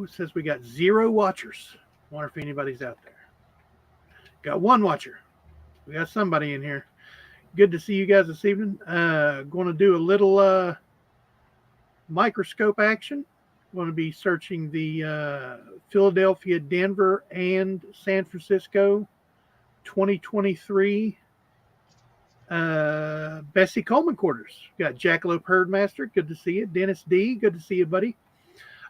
It says we got 0 watchers. Wonder if anybody's out there. Got 1 watcher. We got somebody in here. Good to see you guys this evening. Going to do a little microscope action. Going to be searching the Philadelphia, Denver, and San Francisco 2023 Bessie Coleman quarters. Got Jackalope Herdmaster. Good to see you. Dennis D. Good to see you, buddy.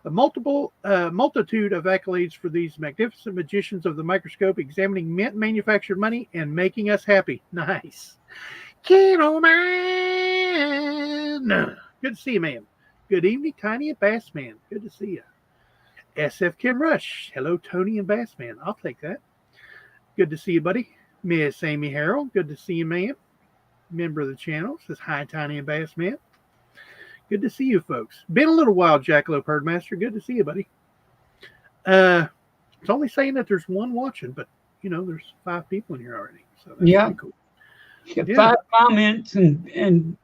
A multitude of accolades for these magnificent magicians of the microscope, examining mint manufactured money and making us happy. Nice. Coleman. Good to see you, man. Good evening, Tiny and Bassman. Good to see you. SF Kim Rush. Hello, Tony and Bassman. I'll take that. Good to see you, buddy. Miss Amy Harrell. Good to see you, ma'am. Member of the channel. Says hi, Tiny and Bassman. Good to see you, folks. Been a little while, Jackalope Herdmaster. Good to see you, buddy. It's only saying that there's 1 watching, but, you know, there's 5 people in here already. So that's pretty cool. Yeah. 5 comments and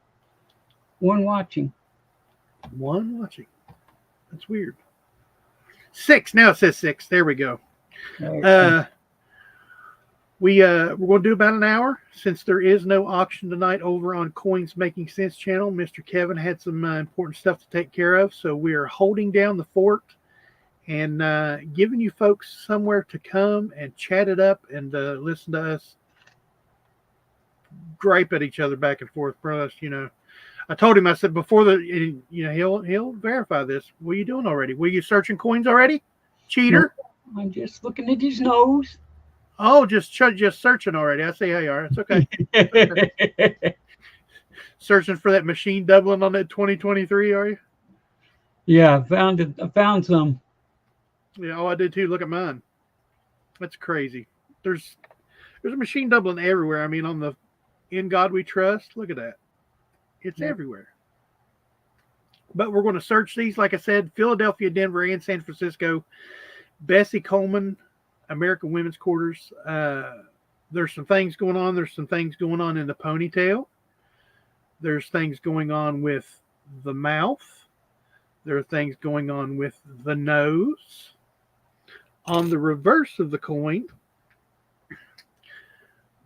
1 watching. 1 watching. That's weird. 6. Now it says 6. There we go. Okay. We're going to do about an hour since there is no auction tonight over on Coins Making Sense channel. Mr. Kevin had some important stuff to take care of, so we are holding down the fort and giving you folks somewhere to come and chat it up and listen to us gripe at each other back and forth. Bro, you know, I told him, I said before he'll verify this. What are you doing already? Were you searching coins already? Cheater. No, I'm just looking at his nose. Oh, just searching already. I say, hey, all right, it's okay. Okay. Searching for that machine doubling on that 2023, are you? Yeah, I found it. I found some. Yeah, I did too. Look at mine. That's crazy. There's a machine doubling everywhere. I mean, on the In God We Trust. Look at that. It's everywhere. But we're going to search these, like I said, Philadelphia, Denver, and San Francisco. Bessie Coleman, American Women's Quarters. There's some things going on. There's some things going on in the ponytail. There's things going on with the mouth. There are things going on with the nose. On the reverse of the coin,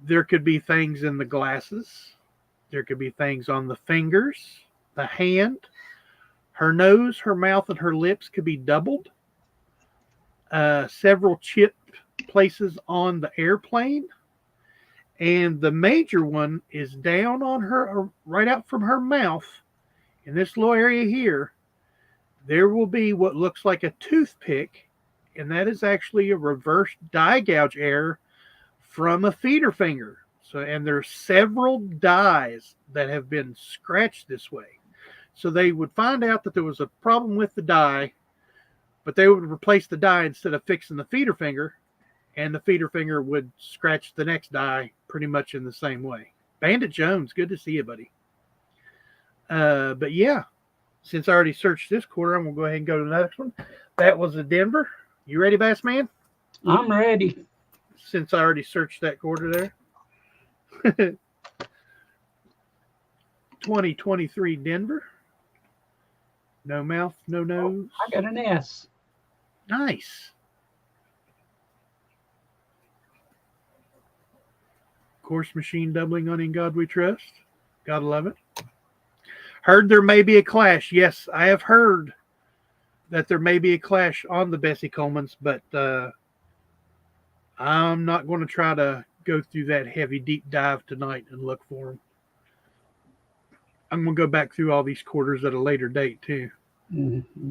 there could be things in the glasses. There could be things on the fingers, the hand. Her nose, her mouth, and her lips could be doubled. Several chip places on the airplane. And the major one is down on her, right out from her mouth. In this little area here, there will be what looks like a toothpick. And that is actually a reverse die gouge error from a feeder finger. So, and there's several dies that have been scratched this way. So they would find out that there was a problem with the die, but they would replace the die instead of fixing the feeder finger, and the feeder finger would scratch the next die pretty much in the same way. Bandit Jones, good to see you, buddy. But yeah, since I already searched this quarter, I'm going to go ahead and go to the next one. That was a Denver. You ready, Bassman? I'm ready. Since I already searched that quarter there. 2023 Denver. No mouth, no nose. I got an S. Nice. Course machine doubling on In God We Trust. Gotta love it. Heard there may be a clash. Yes, I have heard that there may be a clash on the Bessie Colemans, but I'm not going to try to go through that heavy deep dive tonight and look for them. I'm going to go back through all these quarters at a later date too. Mm-hmm.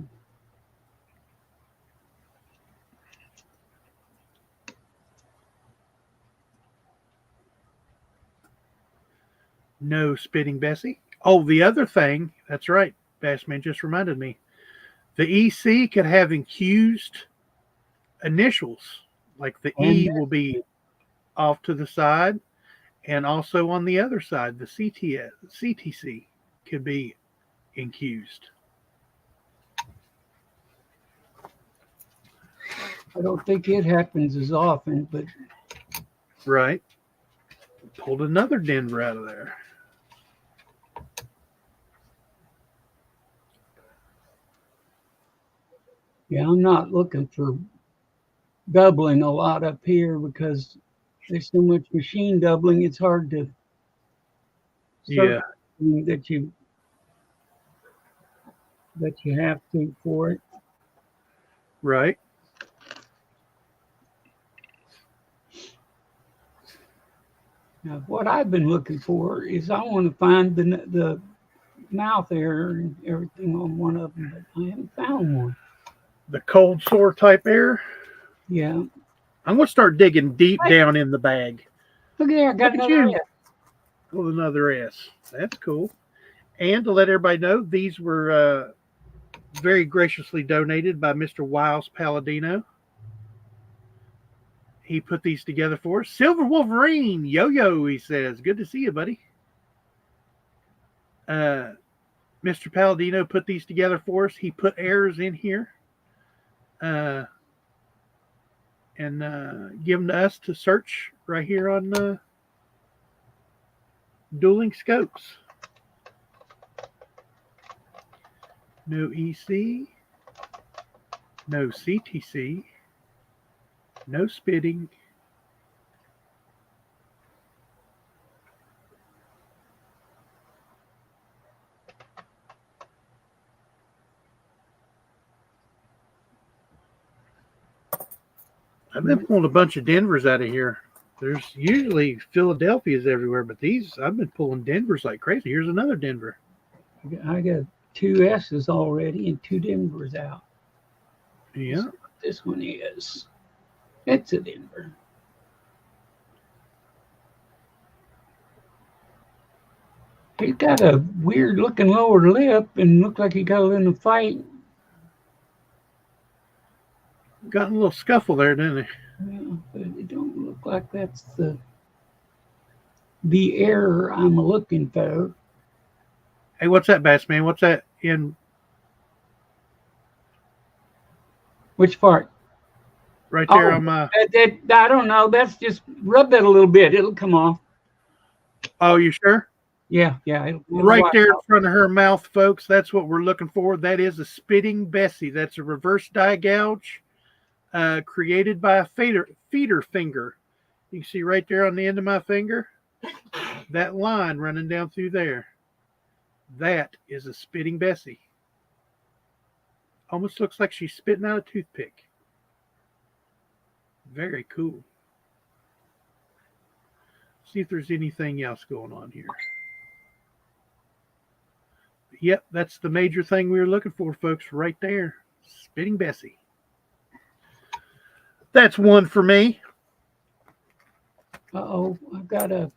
No spitting Bessie. Oh, the other thing, that's right, Bassman just reminded me. The EC could have accused initials. Like the E will be off to the side, and also on the other side, the CTC could be accused. I don't think it happens as often, but right. Pulled another Denver out of there. Yeah, I'm not looking for doubling a lot up here because there's so much machine doubling. It's hard to search Yeah, that you have to for it. right. Now, what I've been looking for is I want to find the mouth error and everything on one of them, but I haven't found one. The cold sore type error. Yeah. I'm gonna start digging deep Hey, down in the bag. look here, I got Look at another you S. with another S. That's cool. And to let everybody know, these were very graciously donated by Mr. Wiles Palladino. He put these together for us. Silver Wolverine, yo, he says. Good to see you, buddy. Mr. Palladino put these together for us. He put errors in here and give them to us to search right here on Dueling Scopes. No EC, no CTC, no spitting. I've been pulling a bunch of Denvers out of here. There's usually Philadelphia's everywhere, but these, I've been pulling Denvers like crazy. Here's another Denver. I got 2 S's already and 2 Denvers out. Yeah. This one is. It's a Denver. He's got a weird looking lower lip and looked like he got in a fight. Got a little scuffle there, didn't it? Yeah, but it don't look like that's the error I'm looking for. Hey, what's that, Bass Man? What's that in Which part? right there on my... I don't know. That's just rub that a little bit. It'll come off. Oh, you sure? Yeah. It'll Right there in front of her mouth, folks. That's what we're looking for. That is a spitting Bessie. That's a reverse die gouge created by a feeder finger. You can see right there on the end of my finger, that line running down through there. That is a spitting Bessie. Almost looks like she's spitting out a toothpick. Very cool. See if there's anything else going on here. Yep, that's the major thing we were looking for, folks, right there. Spitting Bessie. That's one for me. Uh-oh, I've got I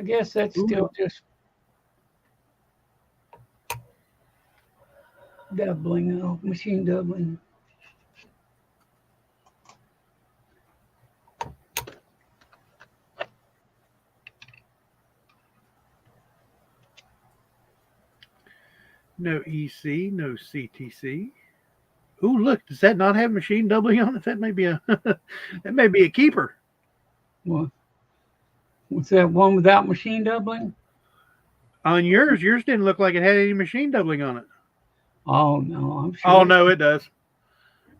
guess that's still just doubling, machine doubling. No EC, no CTC. Ooh, look, does that not have machine doubling on it? That may be a keeper. What? What's that one without machine doubling? On yours didn't look like it had any machine doubling on it. Oh no, I'm sure. Oh no, it does.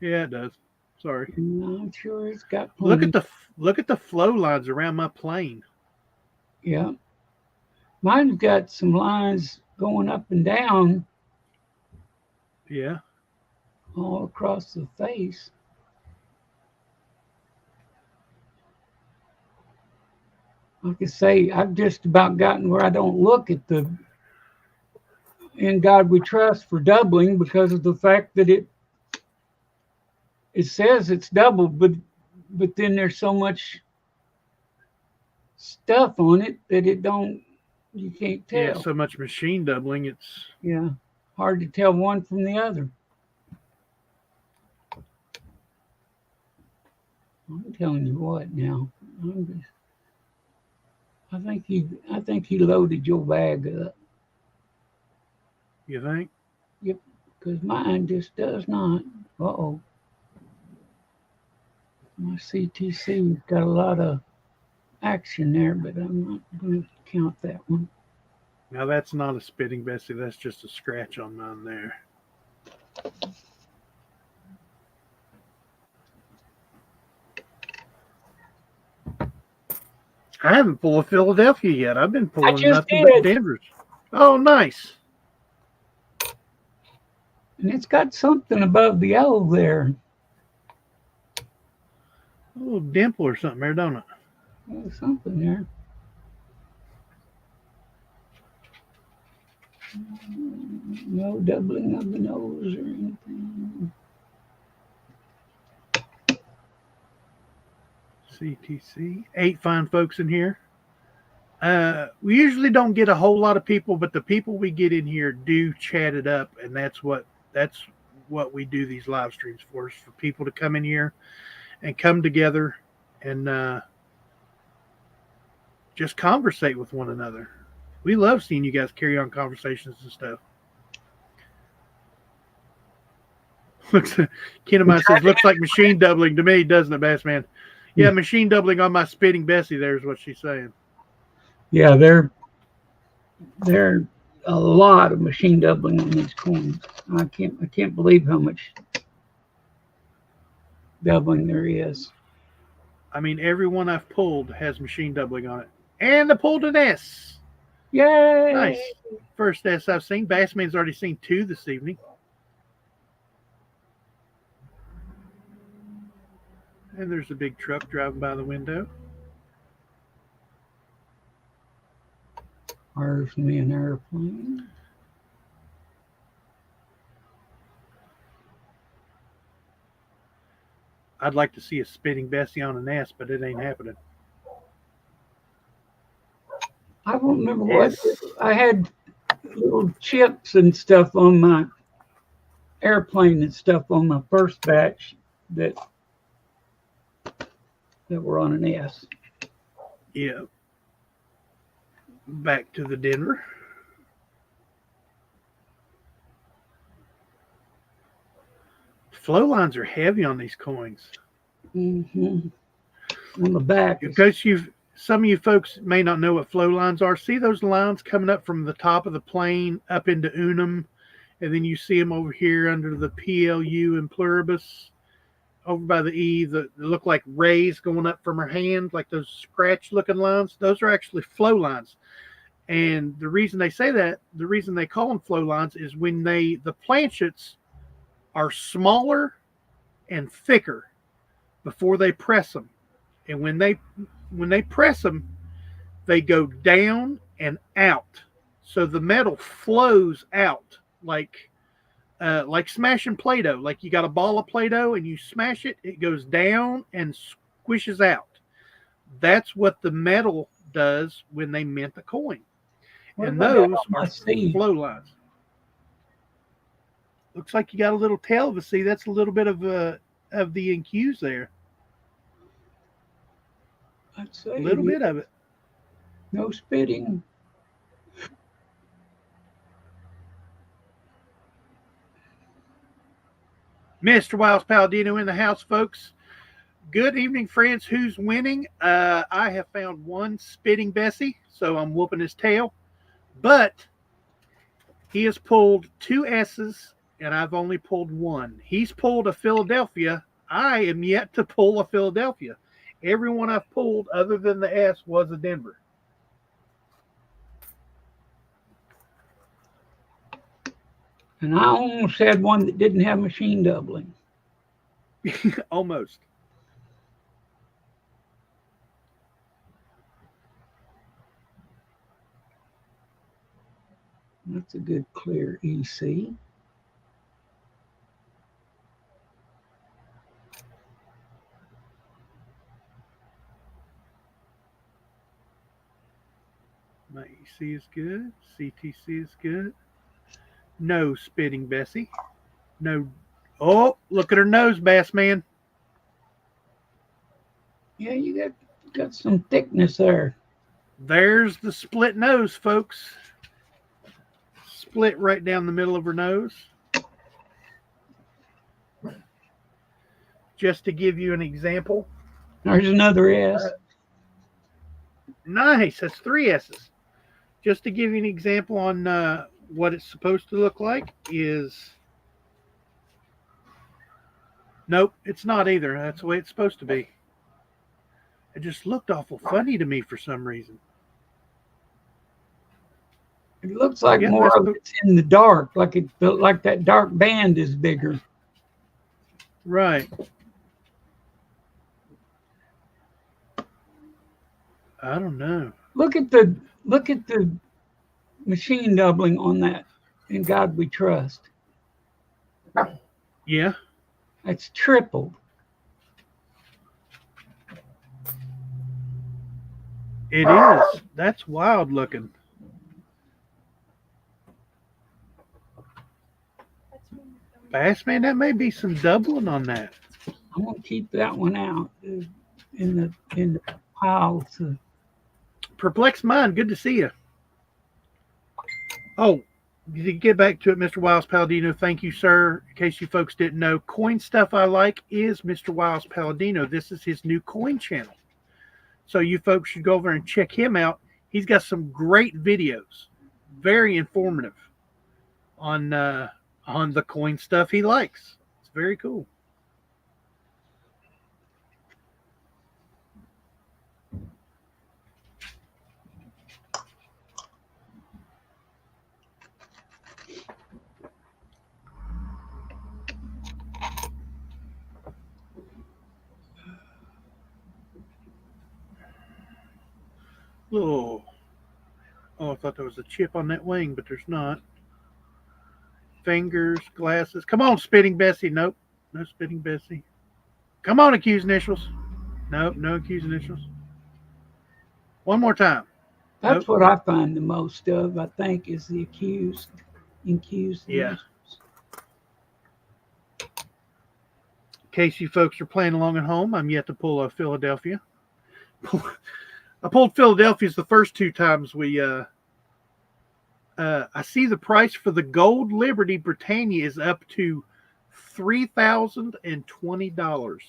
Yeah, it does. Sorry. No, I'm sure it's got plenty. Look at the flow lines around my plane. Yeah. Mine's got some lines going up and down. Yeah. All across the face. Like I say, I've just about gotten where I don't look at the In God We Trust for doubling because of the fact that it says it's doubled, but then there's so much stuff on it that you can't tell. Yeah, so much machine doubling, it's hard to tell one from the other. I'm telling you what now. I think he loaded your bag up. You think? Yep, because mine just does not. Uh-oh. My CTC's got a lot of action there, but I'm not going to count that one. Now that's not a spitting Bessie. That's just a scratch on mine there. I haven't pulled a Philadelphia yet. I've been I pulling just nothing but did. Denvers. Oh, nice. And it's got something above the L there. A little dimple or something there, don't it? There's something there. No doubling of the nose or anything. CTC. 8 fine folks in here. We usually don't get a whole lot of people, but the people we get in here do chat it up, and that's what we do these live streams for, is for people to come in here and come together and just conversate with one another. We love seeing you guys carry on conversations and stuff. Kennemine says, looks like machine doubling to me, doesn't it, Bassman? Yeah, machine doubling on my spitting Bessie there is what she's saying. Yeah, there a lot of machine doubling on these coins. I can't believe how much doubling there is. I mean, every one I've pulled has machine doubling on it. And I pulled an S. Yay! Nice. First S I've seen. Bassman's already seen 2 this evening. And there's a big truck driving by the window. There's me an airplane. I'd like to see a spitting Bessie on an S, but it ain't happening. I don't remember what. I had little chips and stuff on my airplane and stuff on my first batch that were on an S. Yeah. Back to the Denver. Flow lines are heavy on these coins. Mm-hmm. On the back. Because some of you folks may not know what flow lines are. See those lines coming up from the top of the plane up into unum, and then you see them over here under the PLU and pluribus, over by the E, that look like rays going up from her hand, like those scratch-looking lines. Those are actually flow lines. And the reason they say that, the reason they call them flow lines, is when the planchets are smaller and thicker before they press them. And when they press them, they go down and out. So the metal flows out like smashing Play-Doh. Like you got a ball of Play-Doh and you smash it, it goes down and squishes out. That's what the metal does when they mint the coin. And those are flow lines. Looks like you got a little tail of a C. That's a little bit of the NQs there. I'd say a little bit of it. No spitting. Mr. Wiles Palladino in the house, folks. Good evening, friends. Who's winning? I have found one spitting Bessie, so I'm whooping his tail. But he has pulled 2 S's, and I've only pulled 1. He's pulled a Philadelphia. I am yet to pull a Philadelphia. Everyone I've pulled other than the S was a Denver. And I almost had one that didn't have machine doubling. Almost. That's a good clear EC. My EC is good. CTC is good. No spitting Bessie. No. Oh, look at her nose, Bassman. Yeah, you got some thickness there. There's the split nose, folks. Split right down the middle of her nose. Just to give you an example. There's another S. Nice. That's 3 S's. Just to give you an example on what it's supposed to look like is... Nope, it's not either. That's the way it's supposed to be. It just looked awful funny to me for some reason. It looks like Yep, more of it's in the dark, like it felt like that dark band is bigger. Right. I don't know. Look at the machine doubling on that. In God We Trust. Yeah. That's tripled. It is. That's wild looking. Bassman, that may be some doubling on that. I'm gonna keep that one out in the pile. Perplexed Mind, good to see you. Oh, to get back to it, Mr. Wiles Palladino, thank you, sir. In case you folks didn't know, Coin Stuff I Like is Mr. Wiles Palladino. This is his new coin channel. So you folks should go over and check him out. He's got some great videos, very informative on the coin stuff he likes. It's very cool. Oh, I thought there was a chip on that wing, but there's not. Fingers, glasses. Come on, Spitting Bessie. Nope. No Spitting Bessie. Come on, Accused Initials. Nope, no Accused Initials. One more time. That's what I find the most of, I think, is the accused. Yeah. In case you folks are playing along at home, I'm yet to pull a Philadelphia. I pulled Philadelphia's the first two times we I see the price for the Gold Liberty Britannia is up to $3,020.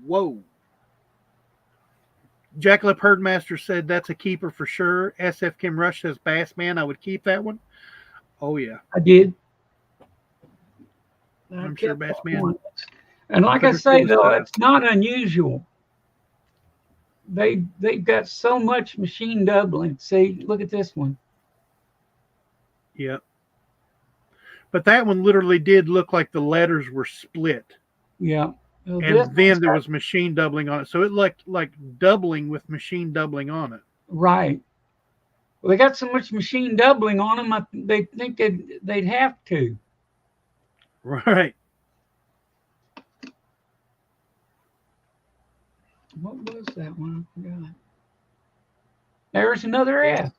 Whoa. Jackalope Herdmaster said that's a keeper for sure. SF Kim Rush says Bassman, I would keep that one. Oh yeah. I did. I'm sure Bassman. And like I say though, it's not unusual. They've got so much machine doubling. See, look at this one. Yeah. But that one literally did look like the letters were split. Yeah. Well, and then there was machine doubling on it. So it looked like doubling with machine doubling on it. Right. Well, they got so much machine doubling on them, they think they'd have to. Right. What was that one? I forgot. There's another F.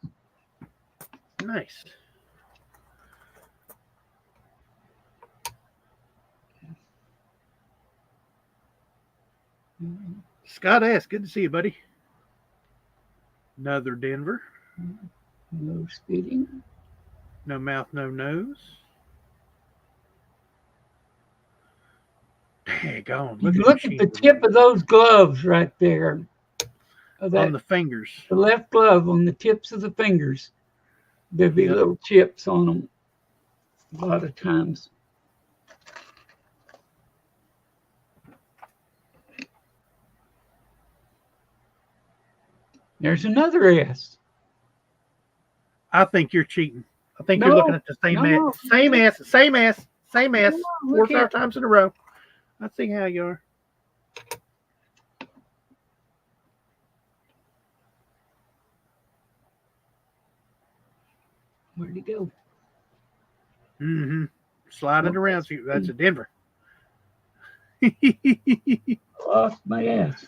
Nice. Scott S., good to see you, buddy. Another Denver. No spitting. No mouth, no nose. Daggone. Look at the tip of those gloves right there. On the fingers. The left glove on the tips of the fingers. There'd be little chips on them a lot of times. There's another S. I think you're cheating. I think you're looking at the same ass. Same ass. 4 or 5 times in a row. I see how you are. Where'd he go? Mm-hmm. Sliding around. That's a Denver. Lost my ass.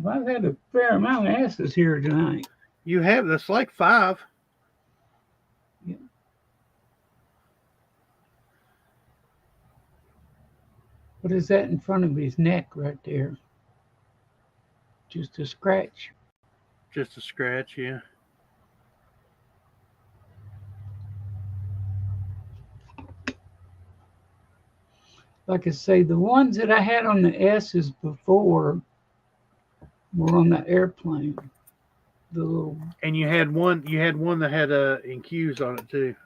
I've had a fair amount of asses here tonight. You have. That's like 5. Yeah. What is that in front of his neck right there? Just a scratch. Just a scratch, yeah. Like I say, the ones that I had on the S's before were on the airplane. The little. And you had one that had NQs on it too.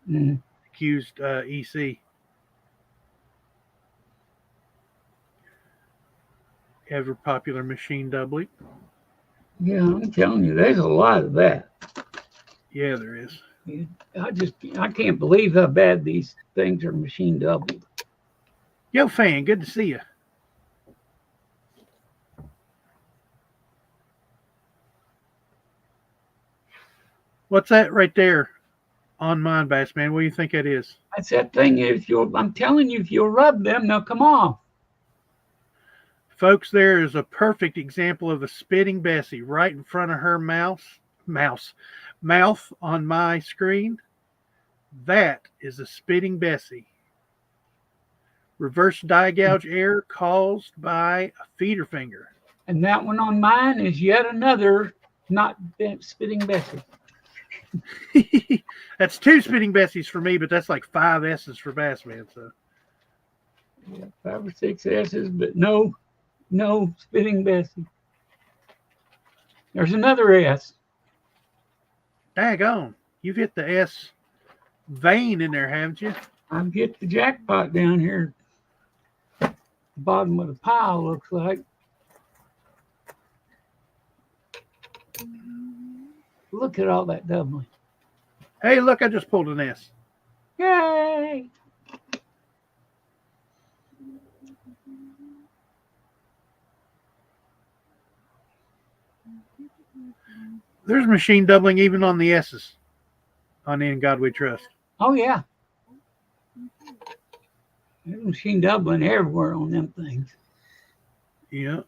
Mm. accused EC. Ever popular machine doubling. Yeah, I'm telling you, there's a lot of that. Yeah, there is. I can't believe how bad these things are machine doubled. Yo, fan, good to see you. What's that right there on mine, Bass Man? What do you think that is? That's that thing. I'm telling you, if you'll rub them, they'll come off. Folks, there is a perfect example of a spitting Bessie right in front of her mouth on my screen. That is a spitting Bessie. Reverse die gouge error caused by a feeder finger. And that one on mine is yet another not spitting Bessie. That's 2 spitting Bessies for me, but that's like 5 S's for Bassman. So Yeah, 5 or 6 S's, but no spitting Bessie. There's another S. daggone, you've hit the S vein in there, haven't you? I've hit the jackpot down here. The bottom of the pile looks like. Look at all that doubling. Hey, look, I just pulled an S. Yay! There's machine doubling even on the S's on In God We Trust. Oh, yeah. There's machine doubling everywhere on them things. Yeah.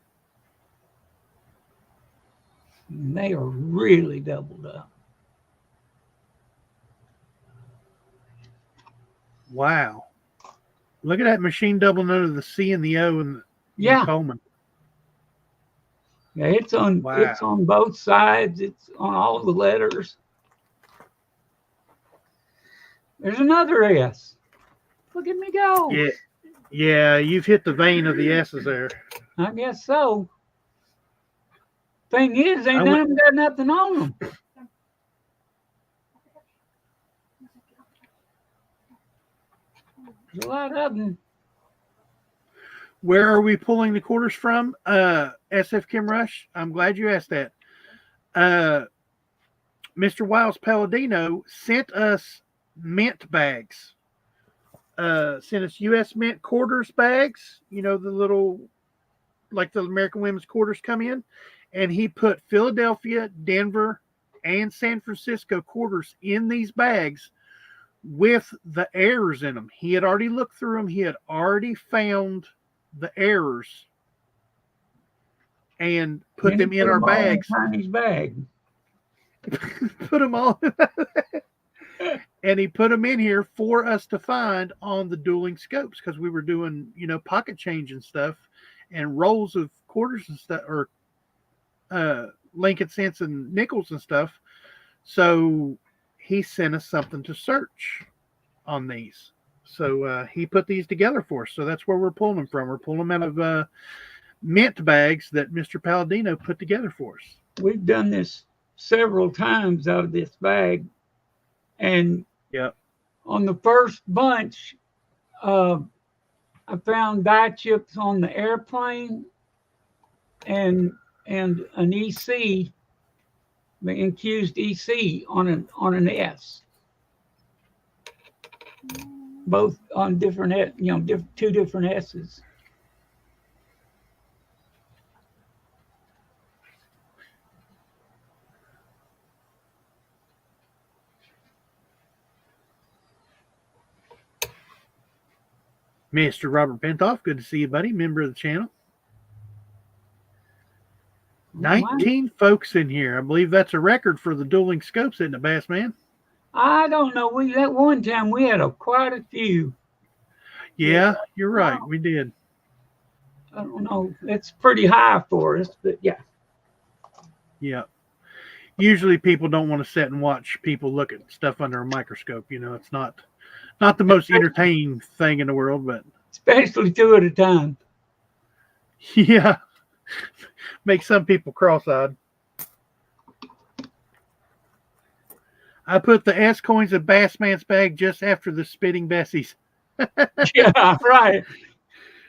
And they are really doubled up. Wow. Look at that machine doubling under the C and the O and Yeah. Coleman. Yeah, it's on both sides. It's on all the letters. There's another S. Look at me go. Yeah. Yeah, you've hit the vein of the S's there. I guess so. Thing is, ain't none of them got nothing on them. There's a lot of them. Where are we pulling the quarters from? SF Kim Rush, I'm glad you asked that. Mr. Wiles Palladino sent us mint bags. Sent us U.S. Mint quarters bags. You know, the little, like the American Women's quarters come in. And he put Philadelphia, Denver, and San Francisco quarters in these bags with the errors in them. He had already looked through them. He had already found the errors and put them in our bags. In bag. Put them all and he put them in here for us to find on the dueling scopes because we were doing, you know, pocket change and stuff and rolls of quarters and stuff, or Lincoln cents and nickels and stuff. So he sent us something to search on these. So he put these together for us. So that's where we're pulling them from. We're pulling them out of mint bags that Mr. Palladino put together for us. We've done this several times out of this bag. And on the first bunch, I found die chips on the airplane and an EC, the accused EC on an S. Both on different, two different S's. Mr. Robert Pentoff, good to see you, buddy. Member of the channel. 19 folks in here. I believe that's a record for the dueling scopes, isn't it, Bass Man? I don't know. That one time we had quite a few. Yeah, you're right. We did. I don't know. It's pretty high for us, but yeah. Yeah. Usually people don't want to sit and watch people look at stuff under a microscope. You know, it's not the most entertaining thing in the world, but especially 2 at a time. Yeah. Make some people cross-eyed. I put the S coins in Bassman's bag just after the Spitting Bessies. Yeah, right.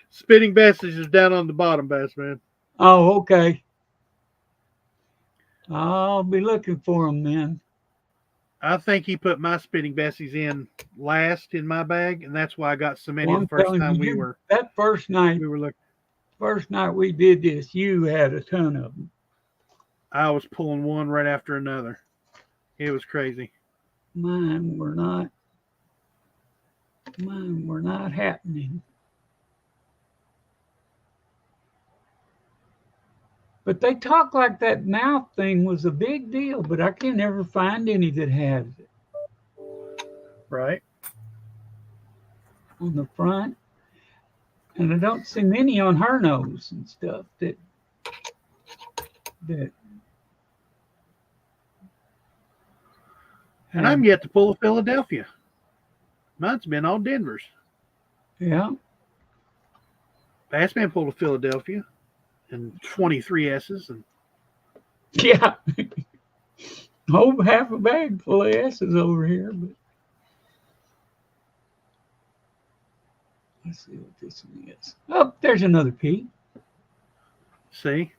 Spitting Bessies is down on the bottom, Bassman. Oh, okay. I'll be looking for them then. I think he put my Spitting Bessies in last in my bag, and that's why I got so many Well, the I'm first telling time you, that first night looking. we did this, you had a ton of them. I was pulling one right after another. It was crazy. Mine were not happening. But they talk like that mouth thing was a big deal, but I can never find any that has it. Right. On the front. And I don't see many on her nose and stuff that and I'm yet to pull a Philadelphia. Mine's been all Denver's. Yeah. Bassman pulled a Philadelphia and 23 S's. And yeah. Oh, half a bag full of S's over here. But let's see what this one is. Oh, there's another P. See?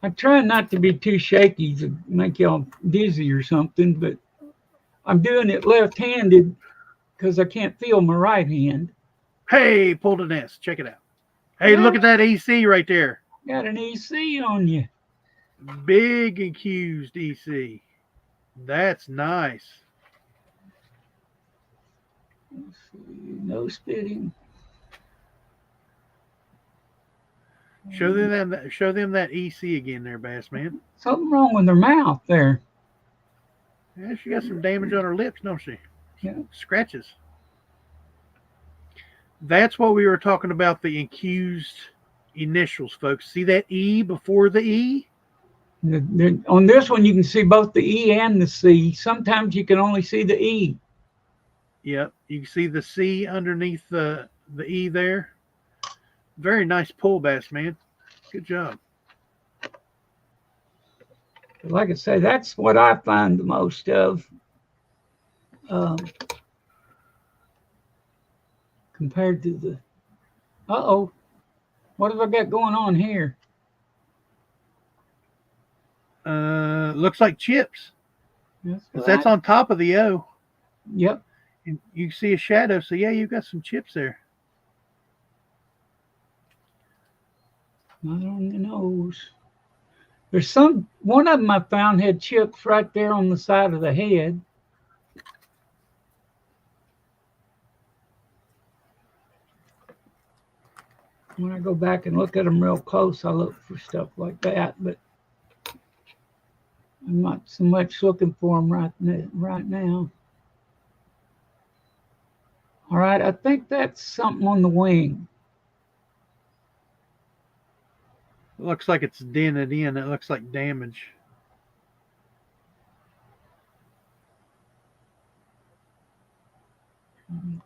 I try not to be too shaky to make y'all dizzy or something, but I'm doing it left-handed because I can't feel my right hand. Hey, pulled an S. Check it out. Hey, look at that EC right there. Got an EC on you. Big accused EC. That's nice. Let's see. No spitting. Show them that EC again there, Bassman. Something wrong with their mouth there. Yeah, she got some damage on her lips, don't she? Yeah. Scratches. That's what we were talking about, the accused initials, folks. See that E before the E? On this one, you can see both the E and the C. Sometimes you can only see the E. Yep. You can see the C underneath the E there. Very nice pull, Bassman. Good job. Like I say, that's what I find the most of. Compared to the... Uh-oh. What have I got going on here? Looks like chips. That's on top of the O. Yep. And you see a shadow, so yeah, you've got some chips there. Not on the nose. There's one of them I found had chips right there on the side of the head. When I go back and look at them real close, I look for stuff like that, but I'm not so much looking for them right now. All right, I think that's something on the wing. It looks like it's dented in. It looks like damage.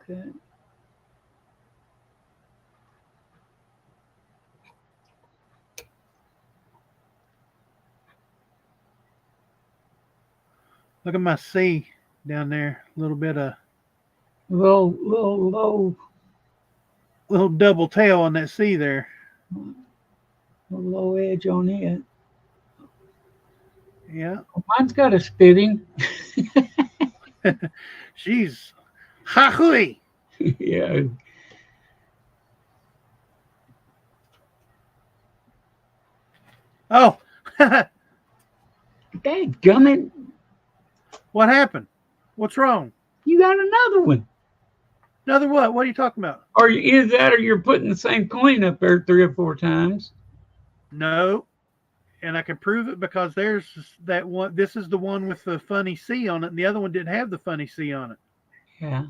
Okay. Look at my C down there. A little bit of little low. Little double tail on that C there. A low edge on it. Yeah. Well, mine's got a spitting. She's ha-hooey. Yeah. Oh. Dadgummit. What happened? What's wrong? You got another one. Another what? What are you talking about? Or is that, or you're putting the same coin up there 3 or 4 times? No. And I can prove it because there's that one. This is the one with the funny C on it, and the other one didn't have the funny C on it. Yeah.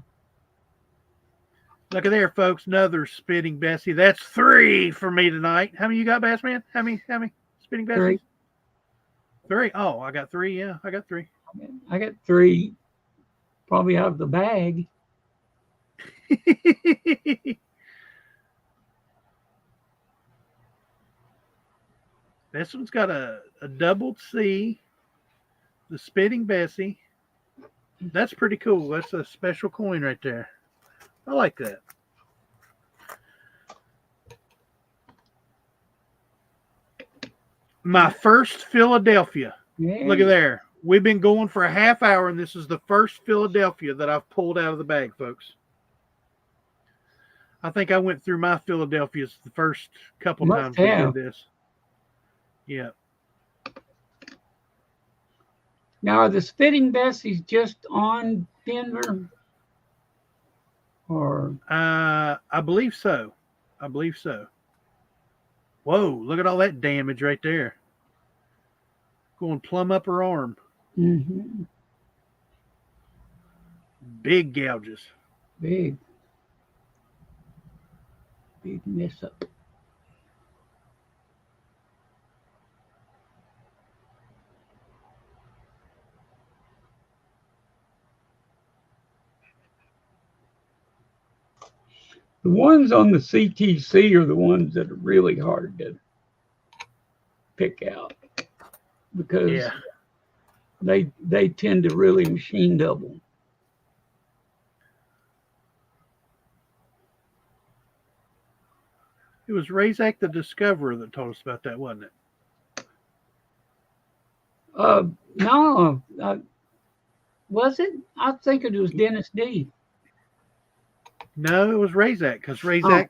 Look at there, folks. Another spitting Bessie. That's 3 for me tonight. How many you got, Bassman? How many spitting Bessies? 3. Oh, I got 3. Yeah, I got 3. I got 3, probably out of the bag. This one's got a doubled C, the spitting Bessie. That's pretty cool. That's a special coin right there. I like that. My first Philadelphia. Yeah. Look at there. We've been going for a half hour, and this is the first Philadelphia that I've pulled out of the bag, folks. I think I went through my Philadelphias the first couple times we did this. Yeah. Now, are the spitting Bessies just on Denver? Or I believe so. I believe so. Whoa, look at all that damage right there. Going plumb up her arm. Mm-hmm. Big gouges. Big mess up. The ones on the CTC are the ones that are really hard to pick out because they tend to really machine double. It was Razak the Discoverer that told us about that, wasn't it? No. Was it? I think it was Dennis D. No, it was Razak because Razak,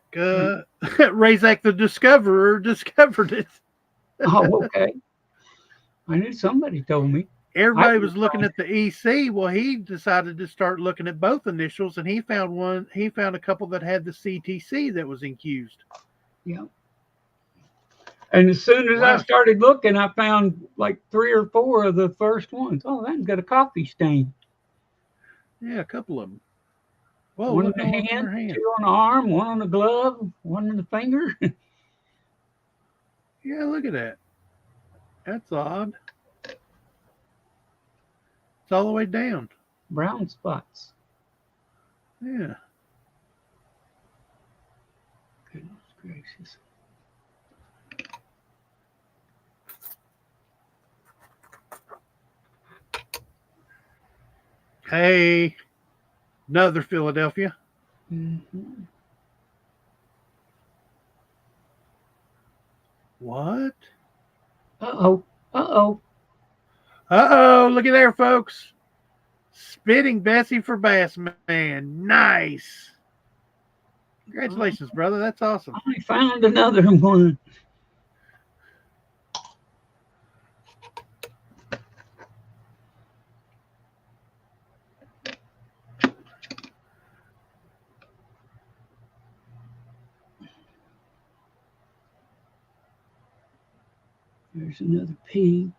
Razak the Discoverer discovered it. Oh, okay. I knew somebody told me. Everybody was looking at the EC. Well, he decided to start looking at both initials, and he found one. He found a couple that had the CTC that was infused. Yeah. And as soon as I started looking, I found like 3 or 4 of the first ones. Oh, that's got a coffee stain. Yeah, a couple of them. Whoa, one on the hand, 2 on the arm, 1 on the glove, 1 on the finger. Yeah, look at that. That's odd. It's all the way down. Brown spots. Yeah. Goodness gracious. Hey, another Philadelphia. Mm-hmm. What? Uh-oh. Uh-oh. Uh-oh, look at there, folks. Spitting Bessie for Bassman. Nice. Congratulations, brother. That's awesome. I found another one. There's another P.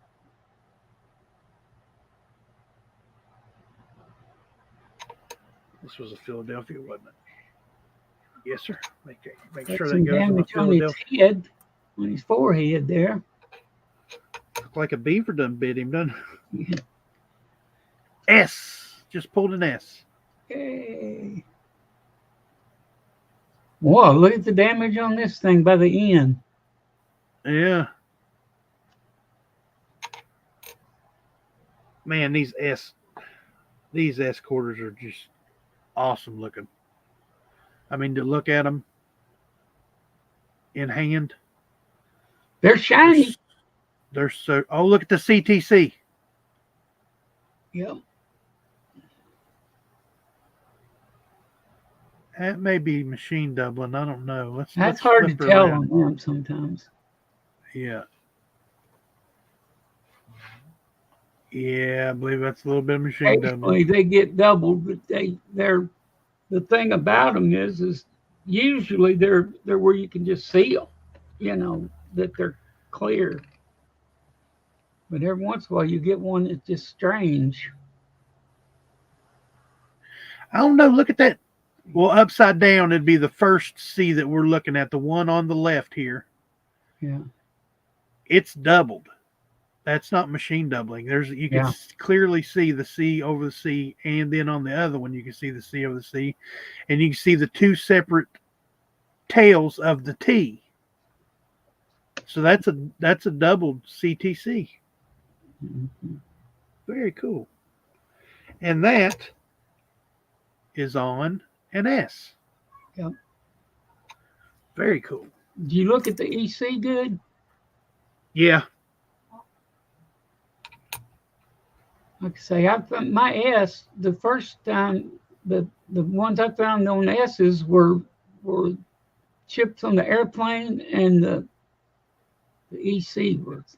This was a Philadelphia, wasn't it? Yes, sir. Make That's sure some that goes on damage on his head, on his forehead there. Look like a beaver done bit him, doesn't it? Yeah. S. Just pulled an S. Yay. Whoa, look at the damage on this thing by the end. Yeah. Man, these S quarters are just awesome looking. I mean, to look at them in hand. They're shiny. They're so. Oh, look at the CTC. Yep. That may be machine doubling. I don't know. That's hard to tell on them sometimes. Yeah. Yeah, I believe that's a little bit of machine doubling. They get doubled, but they're the thing about them is usually they're where you can just see them, you know, that they're clear. But every once in a while you get one that's just strange. I don't know. Look at that. Well, upside down, it'd be the first C that we're looking at, the one on the left here. Yeah. It's doubled. That's not machine doubling. You can clearly see the C over the C, and then on the other one you can see the C over the C, and you can see the 2 separate tails of the T. So that's a double CTC. Mm-hmm. Very cool. And that is on an S. Yep. Very cool. Do you look at the EC good? Yeah. Like I say, I found my S the first time. The ones I found on S's were chips on the airplane, and the EC was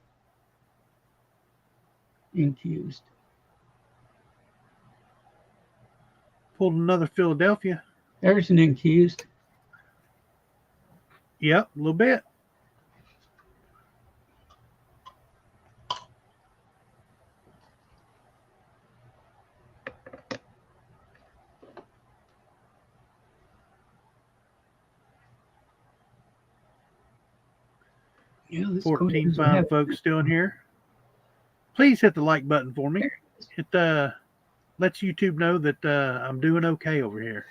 infused. Pulled another Philadelphia. There's an infused. Yep, a little bit. Yeah, this 14 fine folks still in here. Please hit the like button for me. It lets YouTube know that I'm doing okay over here,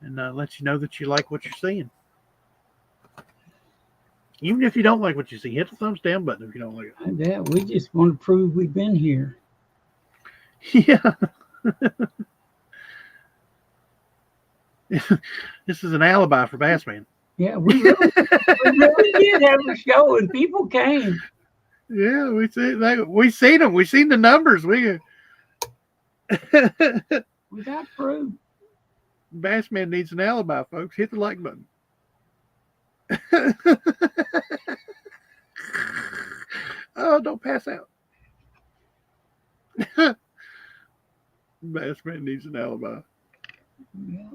and lets you know that you like what you're seeing. Even if you don't like what you see, hit the thumbs down button if you don't like it. Yeah, we just want to prove we've been here. Yeah. This is an alibi for Bassman. Yeah, we really did have a show, and people came. Yeah, we seen them. We seen the numbers. We got proof. Bassman needs an alibi, folks. Hit the like button. Oh, don't pass out. Bassman needs an alibi. Yeah.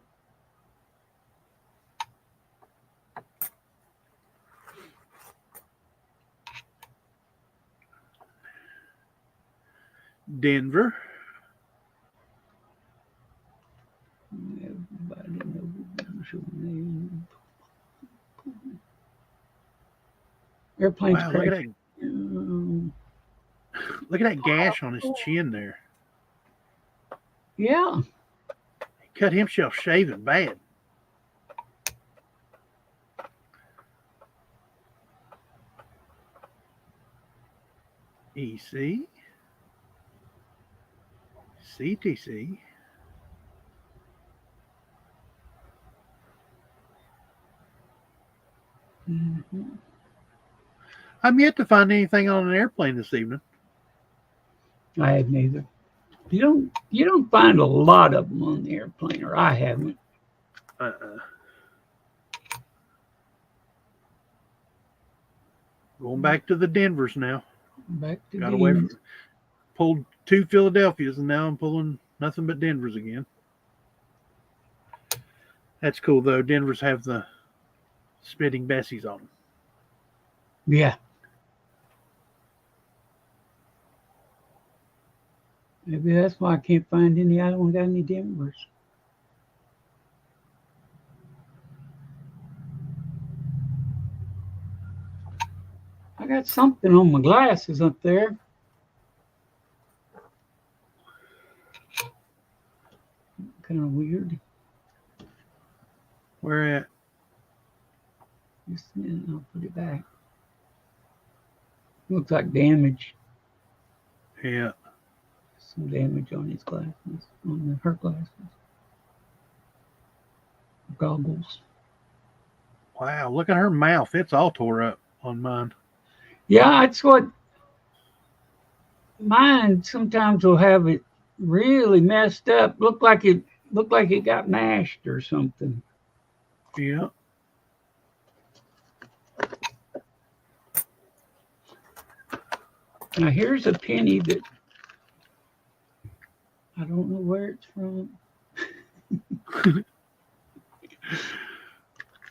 Denver. Everybody knows your name. Airplane's wow, crazy. Look at that gash on his chin there. Yeah. He cut himself shaving bad. EC. CTC. Mm-hmm. I'm yet to find anything on an airplane this evening. I have neither. You don't find a lot of them on the airplane, or I haven't. Going back to the Denvers now. Back to got away from, pulled 2 Philadelphias, and now I'm pulling nothing but Denvers again. That's cool though. Denvers have the spitting Bessies on them. Yeah. Maybe that's why I can't find any. I don't got any Denvers. I got something on my glasses up there. Kind of weird. Where at? Just a minute, I'll put it back. Looks like damage. Yeah. Some damage on his glasses, on her glasses. Goggles. Wow, look at her mouth. It's all tore up on mine. Yeah, that's what mine sometimes will have it really messed up. Looked like it got mashed or something. Yeah. Now here's a penny that I don't know where it's from.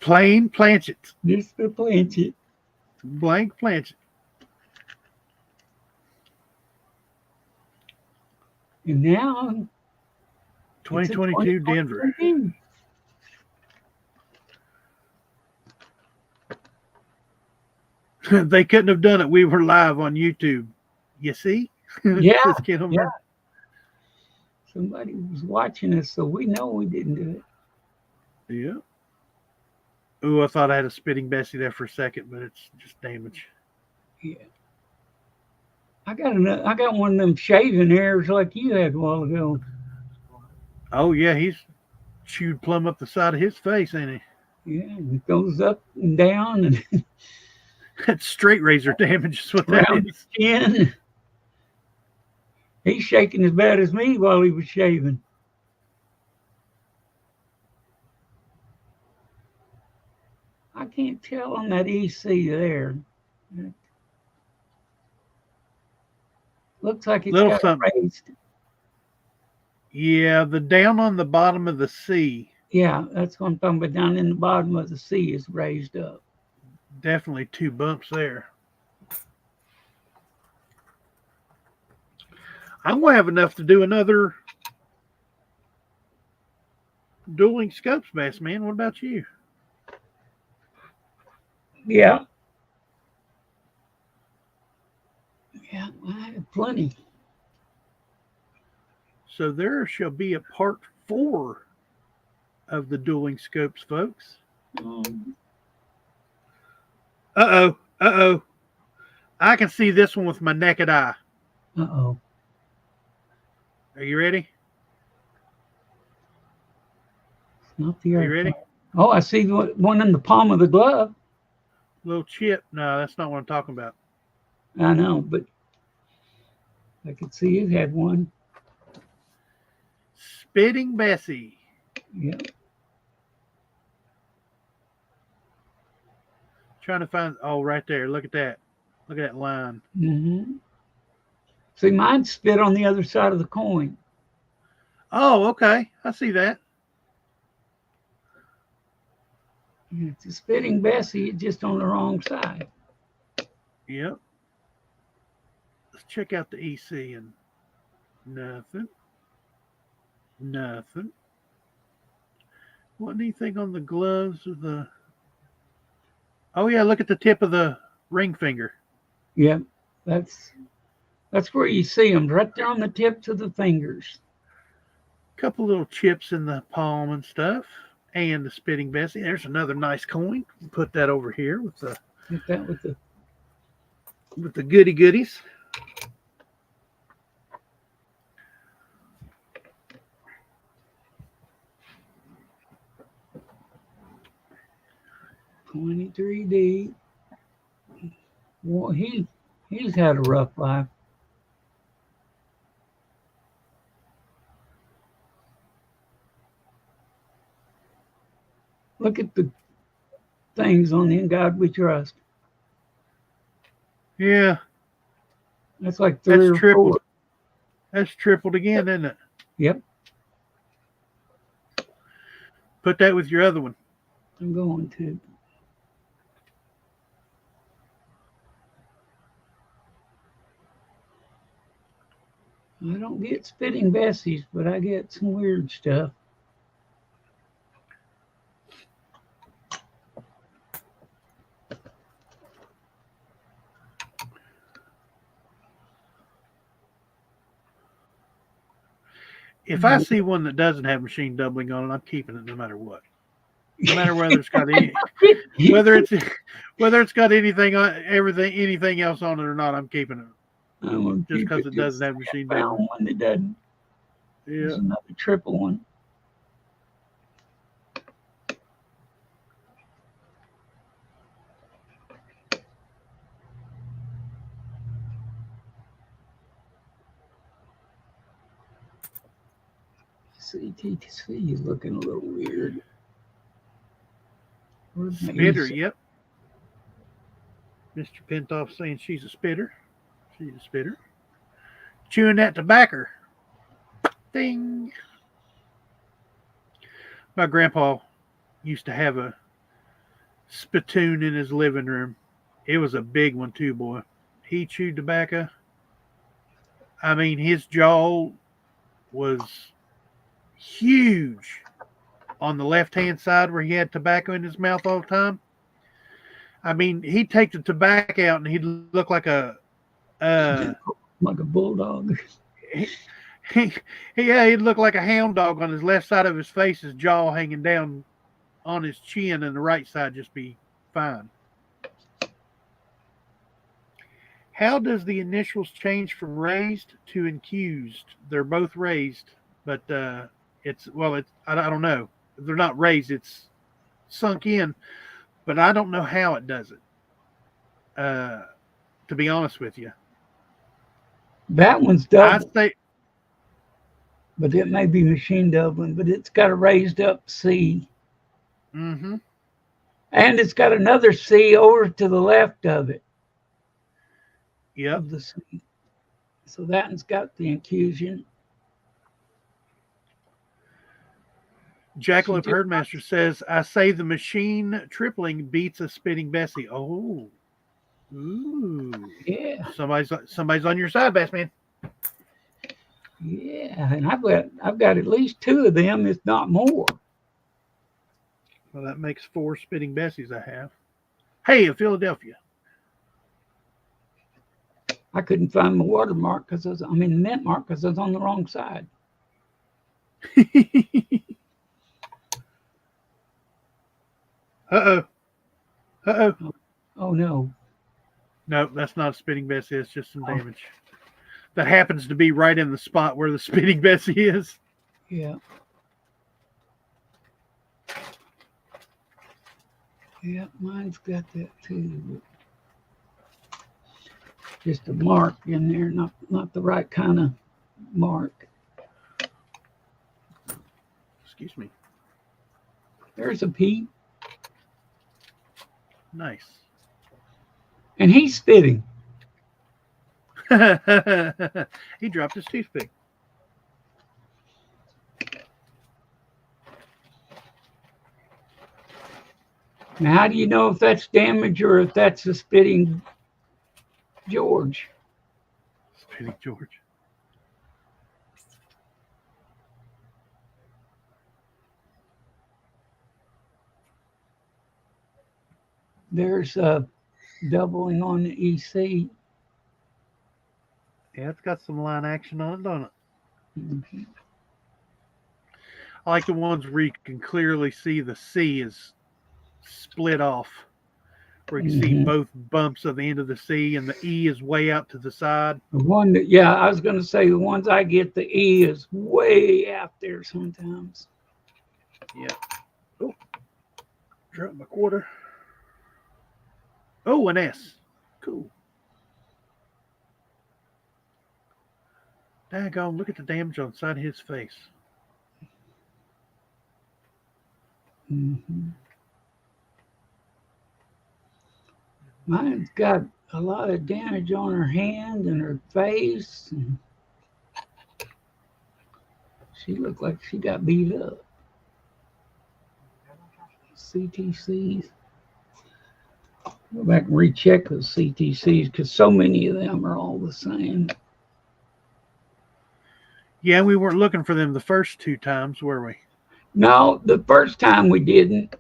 Plain planchet. This is the planchet. Blank planchet. And now 2022 Denver. They couldn't have done it. We were live on YouTube. You see? Yeah. Yeah. Somebody was watching us, so we know we didn't do it. Yeah. Ooh, I thought I had a spitting Bessie there for a second, but it's just damage. Yeah. I got one of them shaving hairs like you had a while ago. Oh yeah, he's chewed plumb up the side of his face, ain't he? Yeah, it goes up and down and That's straight razor damage is what that around his is. chin. He's shaking as bad as me while he was shaving. I can't tell on that EC there. It looks like it's Little got something. raised. Yeah, the down on the bottom of the C. Yeah, that's what I'm talking about. Down in the bottom of the C is raised up. Definitely 2 bumps there. I'm gonna have enough to do another dueling scopes bass, man. What about you? Yeah. Yeah, I have plenty. So there shall be a part 4 of the dueling scopes, folks. Uh-oh. I can see this one with my naked eye. Uh-oh. Are you ready? Not the Are you ready? Oh, I see one in the palm of the glove. Little chip. No, that's not what I'm talking about. I know, but I could see you had one. Spitting Bessie. Yeah. Trying to find. Oh, right there. Look at that. Look at that line. Mm-hmm. See, mine spit on the other side of the coin. Oh, okay. I see that. It's a spitting Bessie, just on the wrong side. Yep. Let's check out the EC and nothing. Nothing. Wasn't anything on the gloves or the. Oh yeah, look at the tip of the ring finger. Yeah, that's where you see them, right there on the tips of the fingers. Couple little chips in the palm and stuff, and the spitting Bessie. There's another nice coin. Put that over here with the. Get that with the goody goodies. $23D. Well, he's had a rough life. Look at the things on the In God We Trust. Yeah. That's like 3 or tripled. 4. That's tripled again, isn't it? Yep. Put that with your other one. I'm going to. I don't get spitting Bessies, but I get some weird stuff. If I see one that doesn't have machine doubling on it, I'm keeping it no matter what. No matter whether it's got any, whether it's got anything else on it or not, I'm keeping it. Just because it doesn't have machine doubling. One that doesn't. Yeah. There's another triple one. CTC is looking a little weird. Spitter, yep. Mr. Pintoff saying she's a spitter. She's a spitter. Chewing that tobacco. Ding. My grandpa used to have a spittoon in his living room. It was a big one too, boy. He chewed tobacco. I mean, his jaw was huge on the left-hand side where he had tobacco in his mouth all the time. I mean, he'd take the tobacco out and he'd look like a bulldog. He'd look like a hound dog on his left side of his face, his jaw hanging down on his chin and the right side just be fine. How does the initials change from raised to accused? They're both raised, but it's I don't know. They're not raised. It's sunk in, but I don't know how it does it. To be honest with you, that one's double. I say, but it may be machine doubling. But it's got a raised up C, mm-hmm. and it's got another C over to the left of it. Yep. Of the C. So that one's got the inclusion. Jackalope Herdmaster says, I say the machine tripling beats a spitting Bessie. Oh. Ooh. Yeah. Somebody's on your side, Bassman. Yeah, and I've got at least 2 of them, if not more. Well, that makes 4 spitting Bessies I have. Hey, in Philadelphia. I couldn't find my watermark the mint mark because I was on the wrong side. Uh-oh. Oh, no. No, that's not a spitting Bessie. It's just some damage. That happens to be right in the spot where the spitting Bessie is. Yeah. Yeah, mine's got that too. Just a mark in there, not the right kind of mark. Excuse me. There's a P. Nice. And he's spitting. He dropped his toothpick. Now, how do you know if that's damage or if that's a spitting George? Spitting George. There's doubling on the EC. Yeah, it's got some line action on it, don't it? Mm-hmm. I like the ones where you can clearly see the C is split off. Where you can see both bumps of the end of the C and the E is way out to the side. The one that, yeah, I was going to say the ones I get, the E is way out there sometimes. Yeah. Oh, dropped my quarter. Oh, an S. Cool. Daggone, look at the damage on the side of his face. Mm-hmm. Mine's got a lot of damage on her hand and her face. And she looked like she got beat up. CTCs. Go back and recheck those CTCs because so many of them are all the same. Yeah, we weren't looking for them the first 2 times, were we? No, the first time we didn't.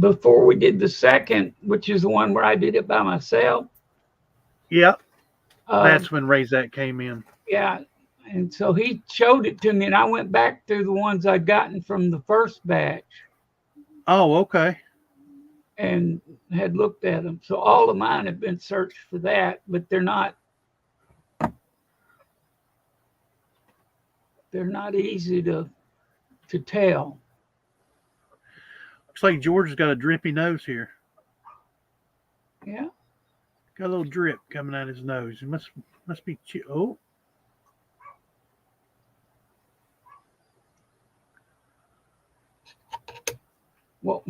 Before we did the second, which is the one where I did it by myself. Yep. That's when Razak came in. Yeah. And so he showed it to me, and I went back through the ones I'd gotten from the first batch. Oh, okay. And had looked at them. So all of mine have been searched for that, but they're not easy to tell. Looks like George's got a drippy nose here. Yeah. Got a little drip coming out his nose. It must be. Oh. Well,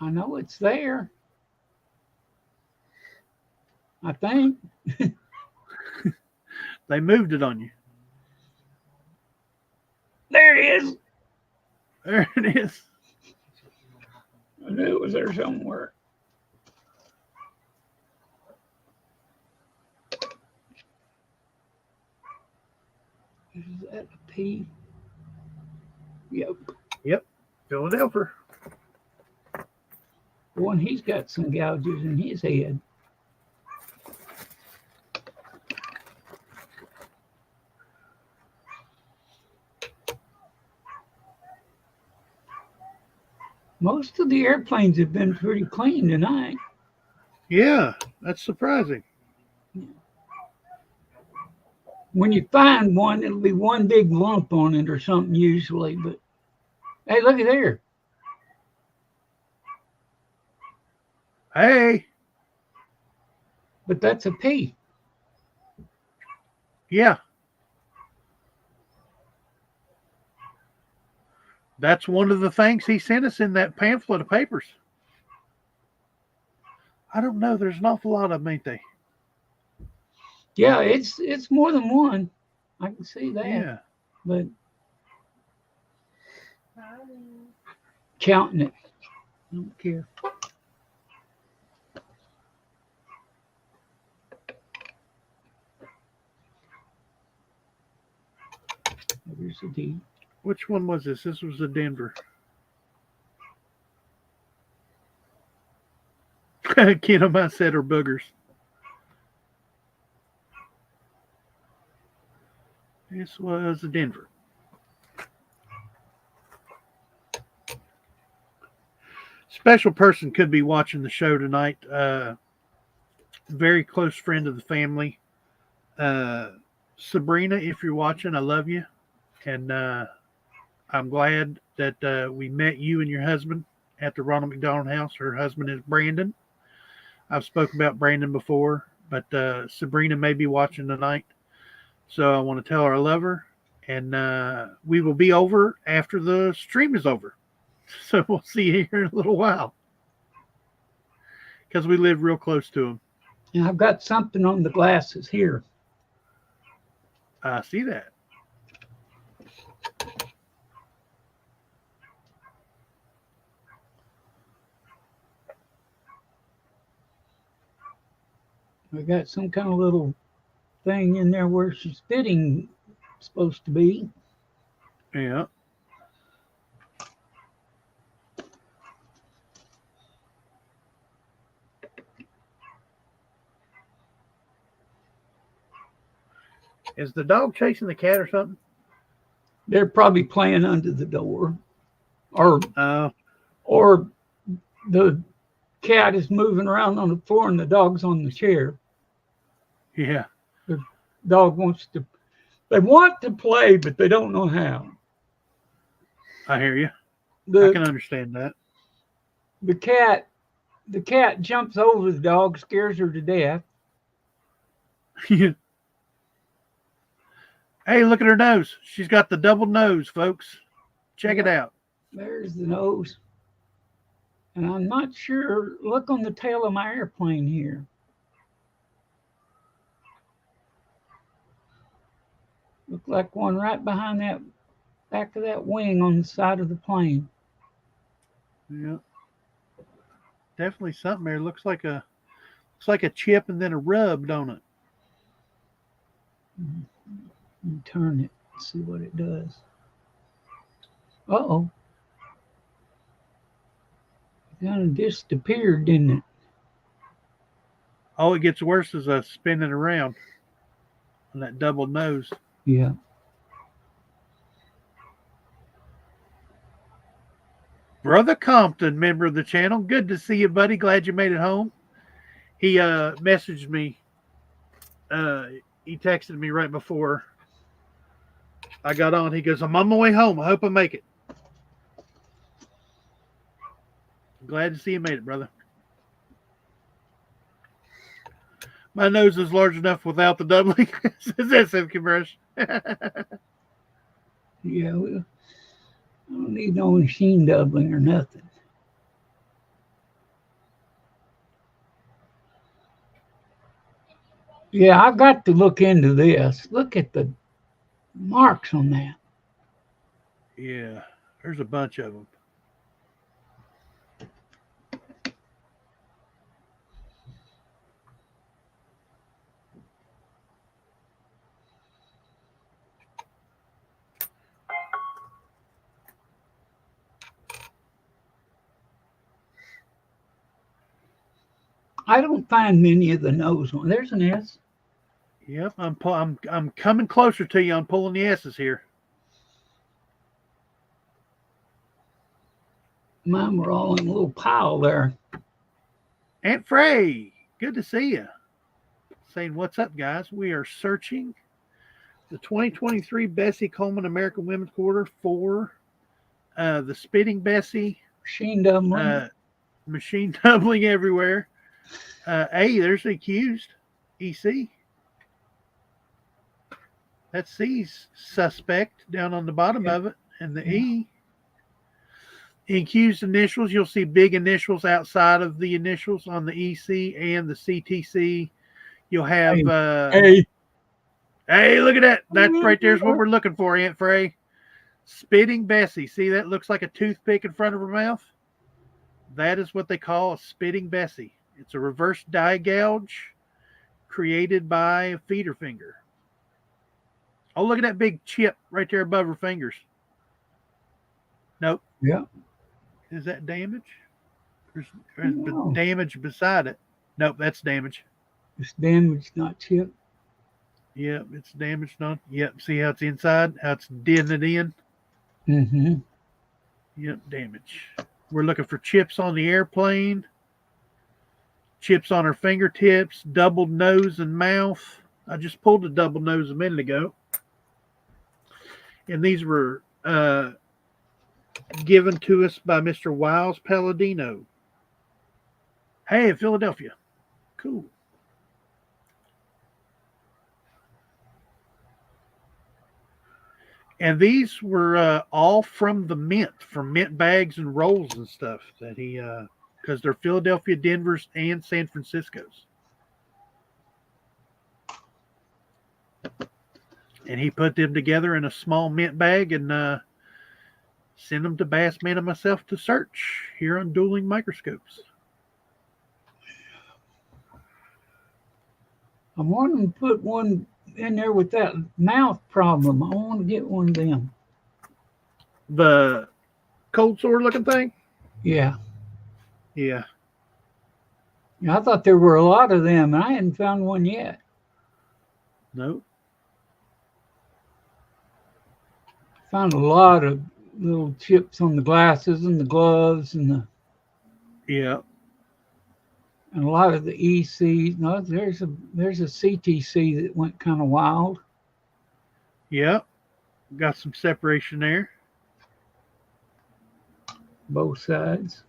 I know it's there. I think. They moved it on you. There it is. There it is. I knew it was there somewhere. Is that a P? Yep. Yep. Philadelphia. One, he's got some gouges in his head. Most of the airplanes have been pretty clean tonight. Yeah, that's surprising. When you find one, it'll be one big lump on it or something usually. But hey, look at there. Hey. But that's a P. Yeah. That's one of the things he sent us in that pamphlet of papers. I don't know. There's an awful lot of them, ain't they? Yeah, it's more than one. I can see that. Yeah. But counting it, I don't care. There's a D. Which one was this? This was the Denver. Kid of my said are boogers. This was the Denver. Special person could be watching the show tonight. Very close friend of the family. Sabrina, if you're watching, I love you. And I'm glad that we met you and your husband at the Ronald McDonald House. Her husband is Brandon. I've spoken about Brandon before, but Sabrina may be watching tonight. So I want to tell her I love her. And we will be over after the stream is over. So we'll see you here in a little while. Because we live real close to them. And I've got something on the glasses here. I see that. I got some kind of little thing in there where she's fitting supposed to be. Yeah. Is the dog chasing the cat or something? They're probably playing under the door, or the cat is moving around on the floor and the dog's on the chair. Yeah. The dog wants to. They want to play, but they don't know how. I hear you. I can understand that. The cat jumps over the dog, scares her to death. Yeah. Hey, look at her nose. She's got the double nose, folks. Check it out. There's the nose. And I'm not sure. Look on the tail of my airplane here. Look like one right behind that back of that wing on the side of the plane. Yeah. Definitely something there. Looks like a chip and then a rub, don't it? Turn it. See what it does. Uh-oh. It kind of disappeared, didn't it? Oh, it gets worse as I spin it around on that double nose. Yeah. Brother Compton, member of the channel. Good to see you, buddy. Glad you made it home. He messaged me. He texted me right before I got on. He goes, I'm on my way home. I hope I make it. Glad to see you made it, brother. My nose is large enough without the doubling. Says that Silky Brush. Yeah, I don't need no machine doubling or nothing. Yeah, I've got to look into this. Look at the marks on that. Yeah, there's a bunch of them. I don't find many of the nose ones. There's an S. Yep, I'm coming closer to you. I'm pulling the S's here. Mine were all in a little pile there. Aunt Frey, good to see you. Saying, what's up, guys? We are searching the 2023 Bessie Coleman American Women's Quarter for the Spitting Bessie. Machine doubling. Machine doubling everywhere. Hey, there's the accused. EC. That's C's suspect down on the bottom of it. And the E. Accused initials, you'll see big initials outside of the initials on the EC and the CTC. You'll have Hey, look at that. That right there's what we're looking for, Aunt Frey. Spitting Bessie. See, that looks like a toothpick in front of her mouth? That is what they call a spitting Bessie. It's a reverse dye gouge created by a feeder finger. Oh, look at that big chip right there above her fingers. Nope. Yeah. Is that damage? There's damage beside it. Nope, that's damage. It's damaged, not chip. Yep, it's damaged. Not. Yep, see how it's inside? How it's dented in? Mm-hmm. Yep, damage. We're looking for chips on the airplane. Chips on her fingertips. Doubled nose and mouth. I just pulled the double nose a minute ago. And these were given to us by Mr. Wiles Palladino. Hey, in Philadelphia. Cool. And these were all from the mint, from mint bags and rolls and stuff that he, because they're Philadelphia, Denver's, and San Francisco's. And he put them together in a small mint bag and sent them to Bassman and myself to search here on Dueling Microscopes. I want to put one in there with that mouth problem. I want to get one of them. The cold sore looking thing? Yeah. Yeah. I thought there were a lot of them, and I hadn't found one yet. Nope. Found a lot of little chips on the glasses and the gloves and the and a lot of the EC. No, there's a CTC that went kind of wild. Yep. Got some separation there. Both sides.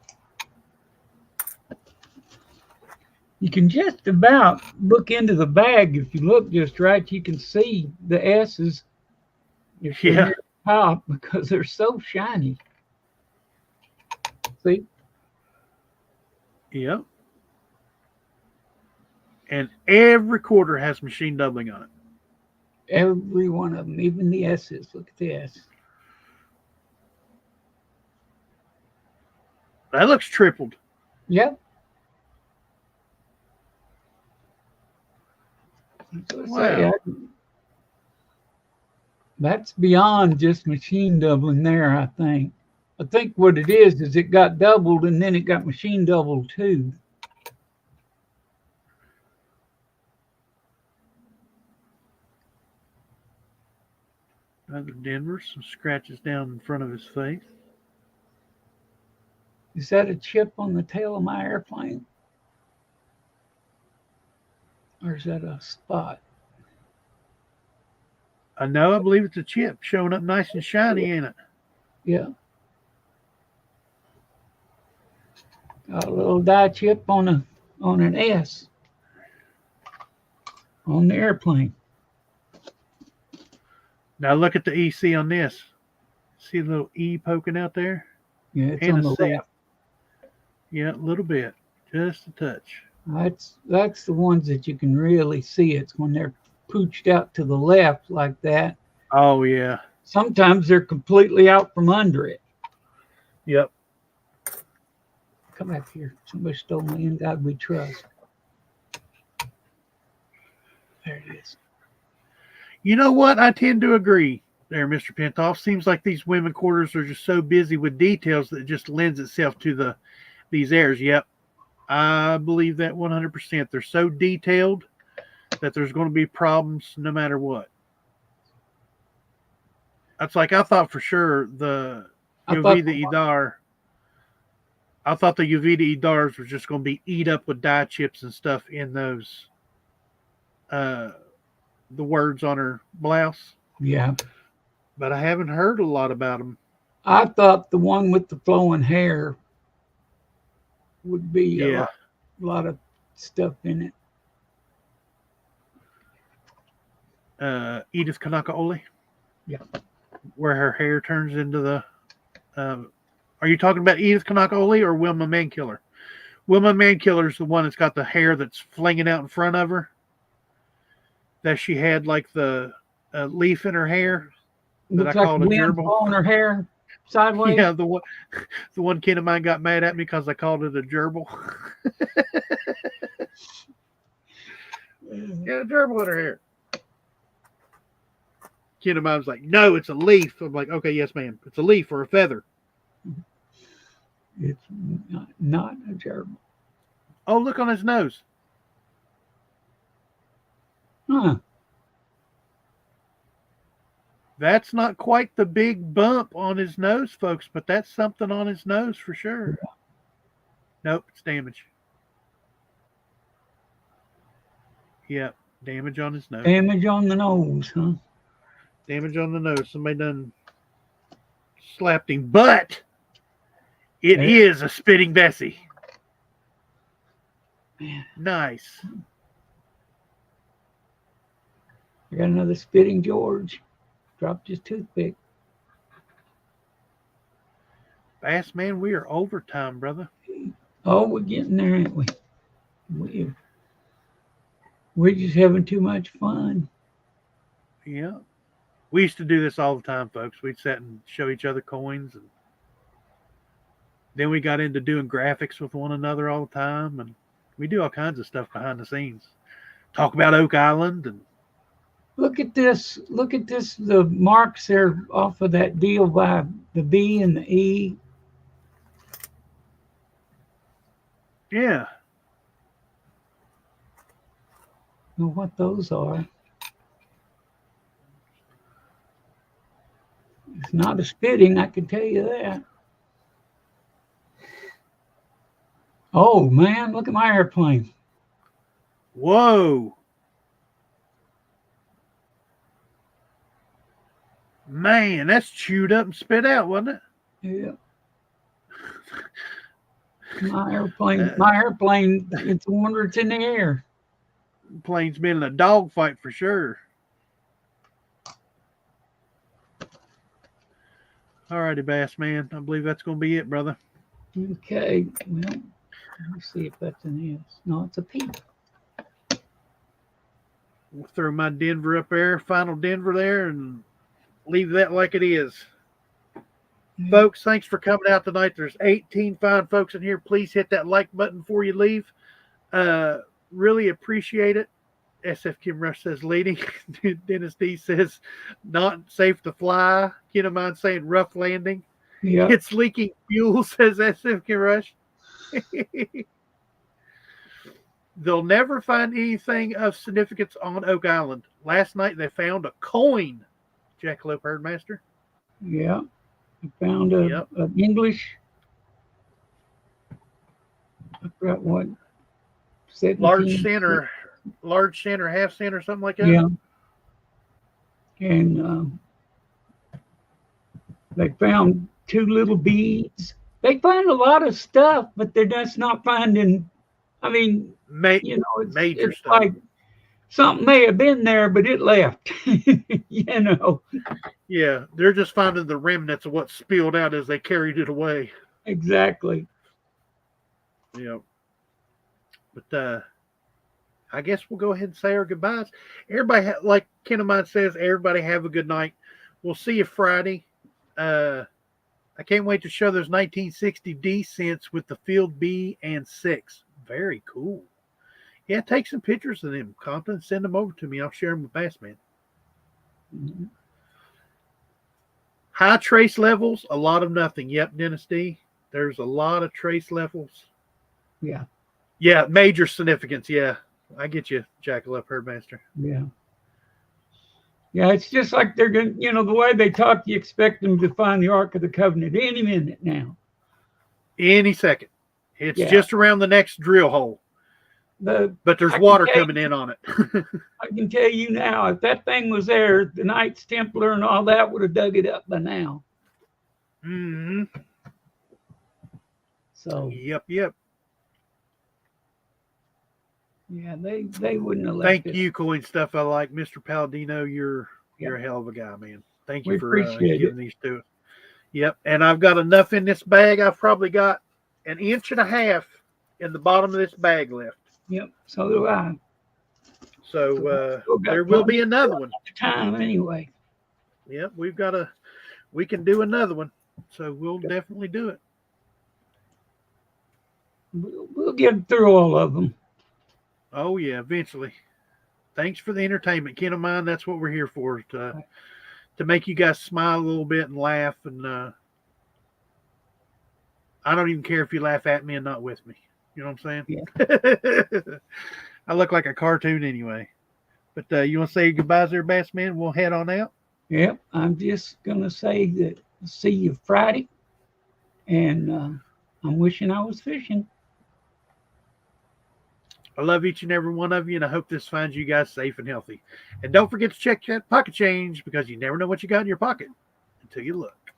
You can just about look into the bag. If you look just right, you can see the S's. Yeah. Top because they're so shiny. See? Yep. And every quarter has machine doubling on it. Every one of them, even the S's. Look at the S. That looks tripled. Yep. Wow. That's beyond just machine doubling there, I think. I think what it is it got doubled and then it got machine doubled too. Another Denver, some scratches down in front of his face. Is that a chip on the tail of my airplane? Or is that a spot? I know, I believe it's a chip showing up nice and shiny, ain't it? Yeah. Got a little dye chip on an S on the airplane. Now look at the EC on this. See the little E poking out there? Yeah, it's on the left. Yeah, a little bit. Just a touch. That's the ones that you can really see. It's when they're pooched out to the left like that. Oh, yeah. Sometimes they're completely out from under it. Yep. Come back here. Somebody stole my In God We Trust. There it is. You know what? I tend to agree there, Mr. Pintoff. Seems like these women quarters are just so busy with details that it just lends itself to these errors. Yep. I believe that 100%. They're so detailed that there's going to be problems no matter what. That's like I thought for sure the Yovi the Idar I thought the Uvita Edars was just going to be eat up with dye chips and stuff in those, the words on her blouse. Yeah. But I haven't heard a lot about them. I thought the one with the flowing hair would be a lot of stuff in it. Edith Kanakaole? Yeah. Where her hair turns into the... are you talking about Edith Kanakaole or Wilma Mankiller? Wilma Mankiller is the one that's got the hair that's flinging out in front of her. That she had like the leaf in her hair. That looks I called like a wind gerbil. blowing her hair sideways. Yeah, the one kid of mine got mad at me because I called it a gerbil. Yeah, a gerbil in her hair. Kid of mine was like, no, it's a leaf. I'm like, okay, yes, ma'am. It's a leaf or a feather. It's not a gerbil. Oh, look on his nose. Huh. That's not quite the big bump on his nose, folks, but that's something on his nose for sure. Yeah. Nope, it's damage. Yep, damage on his nose. Damage on the nose, huh? Damage on the nose. Somebody done slapped him, but it is a spitting Bessie. Man. Nice. I got another spitting George. Dropped his toothpick. Bass man, we are overtime, brother. Oh, we're getting there, ain't we? We're just having too much fun. Yeah. We used to do this all the time, folks. We'd sit and show each other coins, and then we got into doing graphics with one another all the time, and we do all kinds of stuff behind the scenes. Talk about Oak Island and look at this. Look at this. The marks there off of that deal by the B and the E. Yeah. I don't know what those are. It's not a spitting, I can tell you that. Oh, man, look at my airplane. Whoa. Man, that's chewed up and spit out, wasn't it? Yeah. My airplane, it's a wonder it's in the air. The plane's been in a dogfight for sure. All righty, Bass man. I believe that's going to be it, brother. Okay. Well, let me see if that's an S. No, it's a P. We'll throw my Denver up there, final Denver there, and leave that like it is. Folks, thanks for coming out tonight. There's 18 fine folks in here. Please hit that like button before you leave. Really appreciate it. SF Kim Rush says leading. Dennis D says not safe to fly. Kid of mine saying rough landing. Yeah. It's leaking fuel, says SF Kim Rush. They'll never find anything of significance on Oak Island. Last night they found a coin, Jackalope Herdmaster. Yeah. I found an English. I forgot what. 17, large cent or half cent or something like that. Yeah. And they found 2 little beads. They find a lot of stuff, but they're just not finding. I mean, it's major stuff. Like something may have been there, but it left. Yeah, they're just finding the remnants of what spilled out as they carried it away. Exactly. Yeah. But I guess we'll go ahead and say our goodbyes. Everybody, like Ken of mine says, everybody have a good night. We'll see you Friday. I can't wait to show those 1960 descents with the Field B and 6. Very cool. Yeah, take some pictures of them, Compton. Send them over to me. I'll share them with Bassman. Mm-hmm. High trace levels, a lot of nothing. Yep, Dennis D. There's a lot of trace levels. Yeah. Yeah, major significance. Yeah, I get you, Jackalope Herdmaster. Yeah. Yeah, it's just like they're going to, the way they talk, you expect them to find the Ark of the Covenant any minute now. Any second. It's just around the next drill hole. But there's water coming in on it. I can tell you now, if that thing was there, the Knights Templar and all that would have dug it up by now. Mm-hmm. So. Yep. Yeah, they wouldn't have left Thank you, Coin Stuff I Like. Mr. Palladino, you're a hell of a guy, man. Thank you for giving these to us. Yep, and I've got enough in this bag. I've probably got 1.5 inches in the bottom of this bag left. Yep, so do I. So there will be another one. Time anyway. Yep, we can do another one. So we'll definitely do it. We'll get through all of them. Oh yeah, eventually. Thanks for the entertainment, Ken of mine. That's what we're here for, to make you guys smile a little bit and laugh. And I don't even care if you laugh at me and not with me. You know what I'm saying? Yeah. I look like a cartoon anyway. But you want to say goodbyes there, Bass Man? We'll head on out. Yep, I'm just going to say that see you Friday. And I'm wishing I was fishing. I love each and every one of you, and I hope this finds you guys safe and healthy. And don't forget to check that pocket change, because you never know what you got in your pocket until you look.